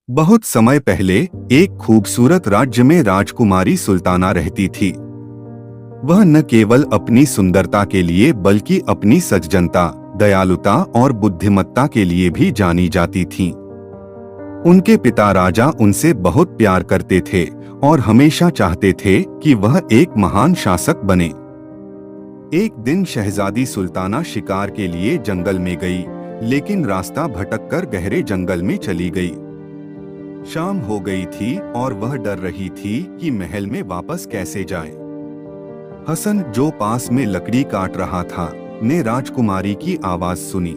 बहुत समय पहले एक खूबसूरत राज्य में राजकुमारी सुल्ताना रहती थी। वह न केवल अपनी सुंदरता के लिए बल्कि अपनी सज्जनता, दयालुता और बुद्धिमत्ता के लिए भी जानी जाती थीं। उनके पिता राजा उनसे बहुत प्यार करते थे और हमेशा चाहते थे कि वह एक महान शासक बने। एक दिन शहजादी सुल्ताना शिकार के लिए जंगल में गई, लेकिन रास्ता भटककर गहरे जंगल में चली गई। शाम हो गई थी और वह डर रही थी कि महल में वापस कैसे जाए। हसन, जो पास में लकड़ी काट रहा था, ने राजकुमारी की आवाज सुनी।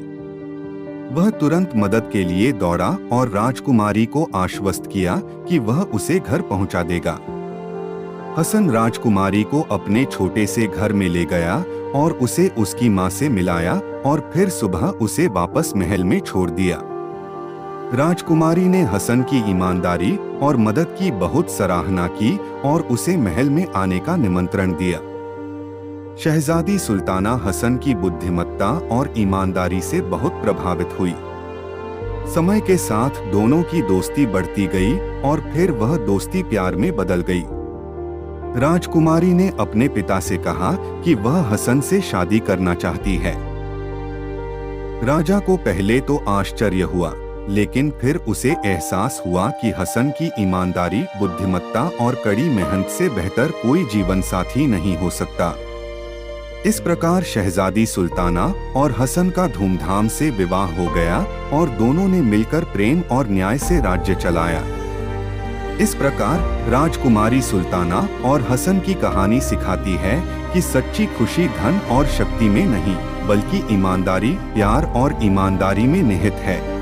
वह तुरंत मदद के लिए दौड़ा और राजकुमारी को आश्वस्त किया कि वह उसे घर पहुंचा देगा। हसन राजकुमारी को अपने छोटे से घर में ले गया और उसे उसकी मां से मिलाया और फिर सुबह उसे वापस महल में छोड़ दिया। राजकुमारी ने हसन की ईमानदारी और मदद की बहुत सराहना की और उसे महल में आने का निमंत्रण दिया। शहजादी सुल्ताना हसन की बुद्धिमत्ता और ईमानदारी से बहुत प्रभावित हुई। समय के साथ दोनों की दोस्ती बढ़ती गई और फिर वह दोस्ती प्यार में बदल गई। राजकुमारी ने अपने पिता से कहा कि वह हसन से शादी करना चाहती है। राजा को पहले तो आश्चर्य हुआ, लेकिन फिर उसे एहसास हुआ कि हसन की ईमानदारी, बुद्धिमत्ता और कड़ी मेहनत से बेहतर कोई जीवन साथी नहीं हो सकता। इस प्रकार शहजादी सुल्ताना और हसन का धूमधाम से विवाह हो गया और दोनों ने मिलकर प्रेम और न्याय से राज्य चलाया। इस प्रकार राजकुमारी सुल्ताना और हसन की कहानी सिखाती है कि सच्ची खुशी धन और शक्ति में नहीं, बल्कि ईमानदारी, प्यार और ईमानदारी में निहित है।